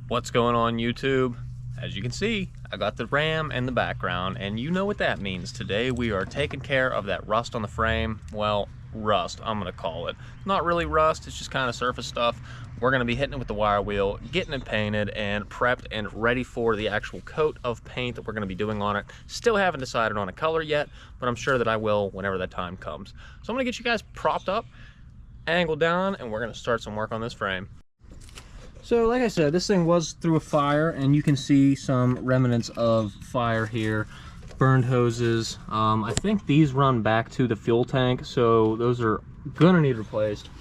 What's going on, YouTube? As you can see, I got the ram in the background, and you know what that means. Today we are taking care of that rust on the frame. Well, rust, I'm gonna call it. Not really rust, it's just kind of surface stuff. We're gonna be hitting it with the wire wheel, getting it painted and prepped and ready for the actual coat of paint that we're gonna be doing on it. Still haven't decided on a color yet, but I'm sure that I will whenever that time comes. So I'm gonna get you guys propped up, angled down, and we're gonna start some work on this frame. So like I said, this thing was through a fire, and you can see some remnants of fire here, burned hoses. I think these run back to the fuel tank, so those are gonna need replaced.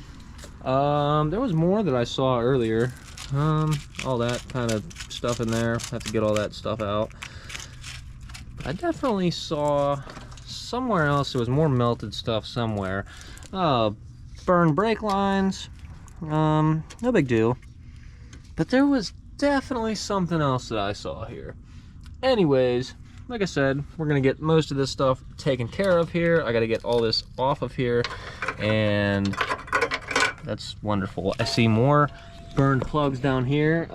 There was more that I saw earlier. All that kind of stuff in there. Have to get all that stuff out. But I definitely saw somewhere else there was more melted stuff somewhere. Burned brake lines. No big deal. But there was definitely something else that I saw here. Anyways, like I said, we're gonna get most of this stuff taken care of here. I gotta get all this off of here, and that's wonderful. I see more burned plugs down here.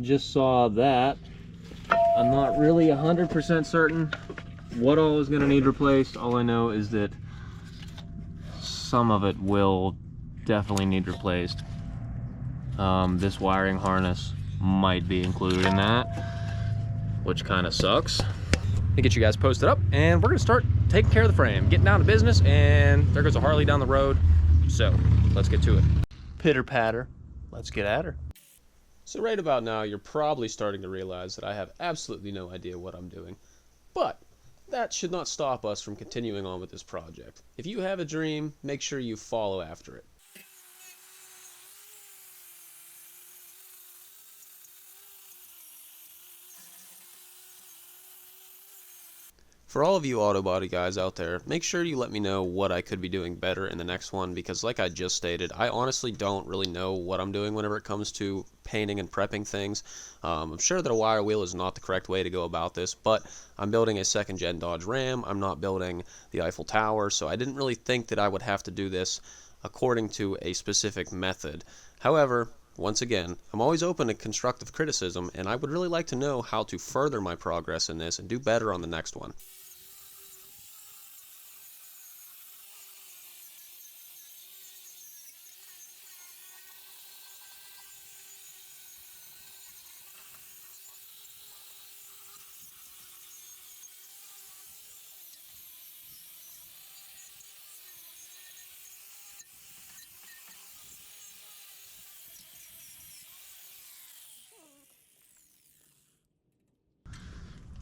Just saw that. I'm not really 100% certain what all is gonna need replaced. All I know is that some of it will definitely need replaced. This wiring harness might be included in that, which kind of sucks. To get you guys posted up, and we're gonna start taking care of the frame, getting down to business, and there goes a Harley down the road. So let's get to it. Pitter patter, let's get at her. So right about now, you're probably starting to realize that I have absolutely no idea what I'm doing. But that should not stop us from continuing on with this project. If you have a dream, make sure you follow after it. For all of you auto body guys out there, make sure you let me know what I could be doing better in the next one, because like I just stated, I honestly don't really know what I'm doing whenever it comes to painting and prepping things. I'm sure that a wire wheel is not the correct way to go about this, but I'm building a second gen Dodge Ram. I'm not building the Eiffel Tower, so I didn't really think that I would have to do this according to a specific method. However, once again, I'm always open to constructive criticism, and I would really like to know how to further my progress in this and do better on the next one.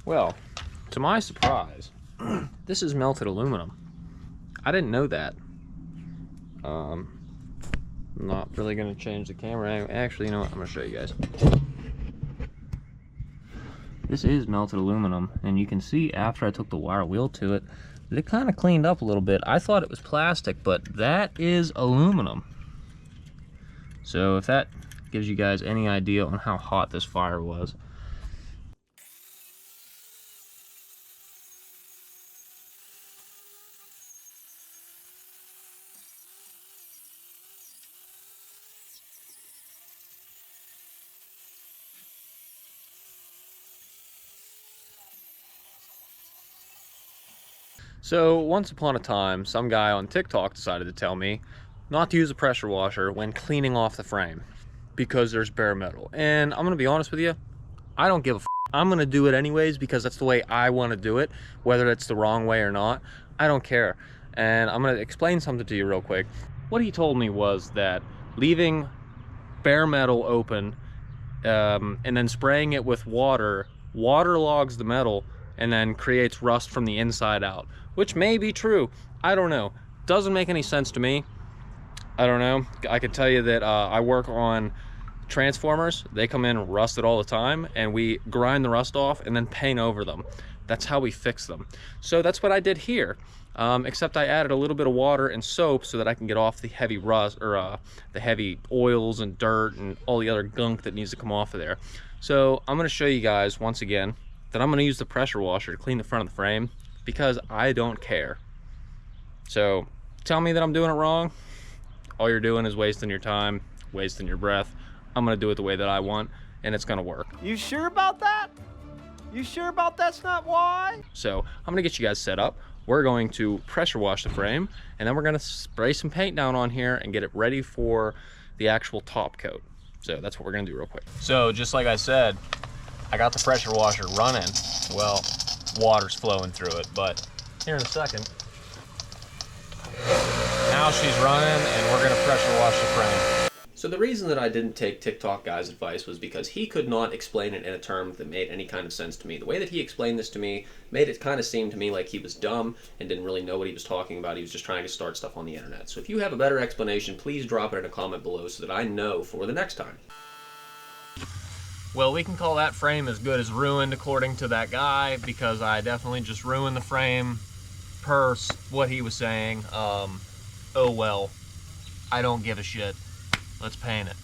Well, to my surprise, this is melted aluminum. I didn't know that. I'm not really gonna change the camera. Actually, you know what? I'm gonna show you guys. This is melted aluminum, and you can see after I took the wire wheel to it, that it kind of cleaned up a little bit. I thought it was plastic, but that is aluminum. So if that gives you guys any idea on how hot this fire was. So once upon a time, some guy on TikTok decided to tell me not to use a pressure washer when cleaning off the frame because there's bare metal. And I'm gonna be honest with you, I don't give a f. I'm gonna do it anyways because that's the way I wanna do it, whether it's the wrong way or not, I don't care. And I'm gonna explain something to you real quick. What he told me was that leaving bare metal open and then spraying it with water waterlogs the metal and then creates rust from the inside out, which may be true. I don't know. Doesn't make any sense to me. I don't know. I can tell you that I work on transformers. They come in rusted all the time, and we grind the rust off and then paint over them. That's how we fix them. So that's what I did here, except I added a little bit of water and soap so that I can get off the heavy rust, or the heavy oils and dirt and all the other gunk that needs to come off of there. So I'm going to show you guys once again that I'm going to use the pressure washer to clean the front of the frame because I don't care. So tell me that I'm doing it wrong. All you're doing is wasting your time, wasting your breath. I'm going to do it the way that I want, and it's gonna work. You sure about that? You sure about that's not why? So I'm gonna get you guys set up. We're going to pressure wash the frame, and then we're gonna spray some paint down on here and get it ready for the actual top coat. So that's what we're gonna do real quick. So just like I said, I got the pressure washer running. Well, water's flowing through it, but here in a second, now she's running and we're gonna pressure wash the frame. So the reason that I didn't take TikTok guy's advice was because he could not explain it in a term that made any kind of sense to me. The way that he explained this to me made it kind of seem to me like he was dumb and didn't really know what he was talking about. He was just trying to start stuff on the internet. So if you have a better explanation, please drop it in a comment below so that I know for the next time. Well, we can call that frame as good as ruined according to that guy, because I definitely just ruined the frame per what he was saying. Oh well, I don't give a shit. Let's paint it.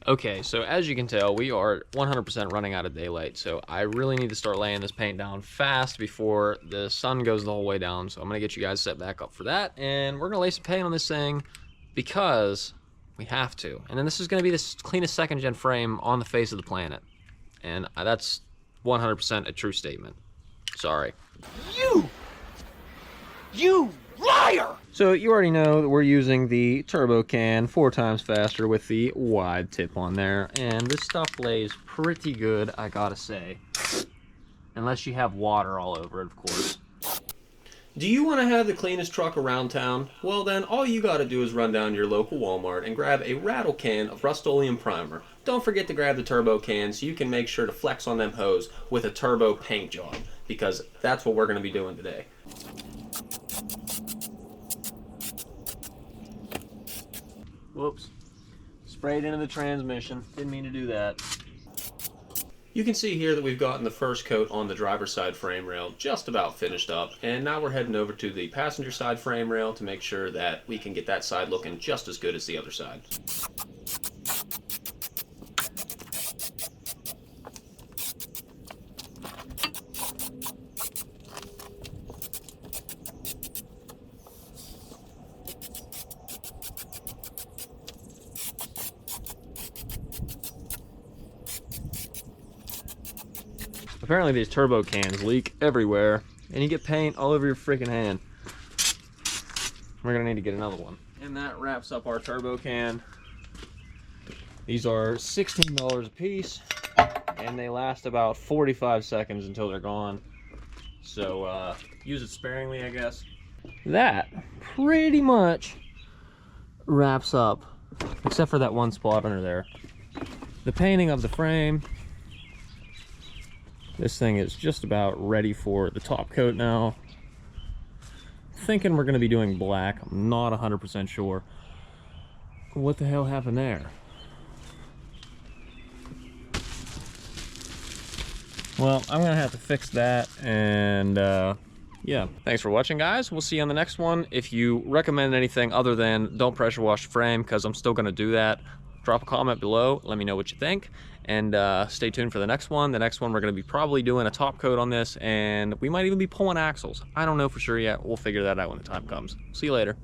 Okay, so as you can tell, we are 100% running out of daylight, so I really need to start laying this paint down fast before the sun goes the whole way down. So I'm gonna get you guys set back up for that, and we're gonna lay some paint on this thing because we have to. And then this is gonna be the cleanest second gen frame on the face of the planet. And that's 100% a true statement. Sorry. You liar! So you already know that we're using the turbo can 4 times faster with the wide tip on there, and this stuff lays pretty good, I gotta say. Unless you have water all over it, of course. Do you want to have the cleanest truck around town? Well then, all you gotta do is run down to your local Walmart and grab a rattle can of Rust-Oleum primer. Don't forget to grab the turbo can so you can make sure to flex on them hose with a turbo paint job, because that's what we're gonna be doing today. Whoops. Sprayed into the transmission. Didn't mean to do that. You can see here that we've gotten the first coat on the driver's side frame rail just about finished up, and now we're heading over to the passenger side frame rail to make sure that we can get that side looking just as good as the other side. Apparently these turbo cans leak everywhere, and you get paint all over your freaking hand. We're gonna need to get another one. And that wraps up our turbo can. These are $16 a piece, and they last about 45 seconds until they're gone. So use it sparingly, I guess. That pretty much wraps up, except for that one spot under there, the painting of the frame. This thing is just about ready for the top coat now. Thinking we're gonna be doing black. I'm not 100% sure. What the hell happened there? Well, I'm gonna have to fix that, and yeah. Thanks for watching, guys. We'll see you on the next one. If you recommend anything other than don't pressure wash the frame, because I'm still gonna do that, drop a comment below, let me know what you think, and stay tuned for the next one. The next one, we're gonna be probably doing a top coat on this, and we might even be pulling axles. I don't know for sure yet. We'll figure that out when the time comes. See you later.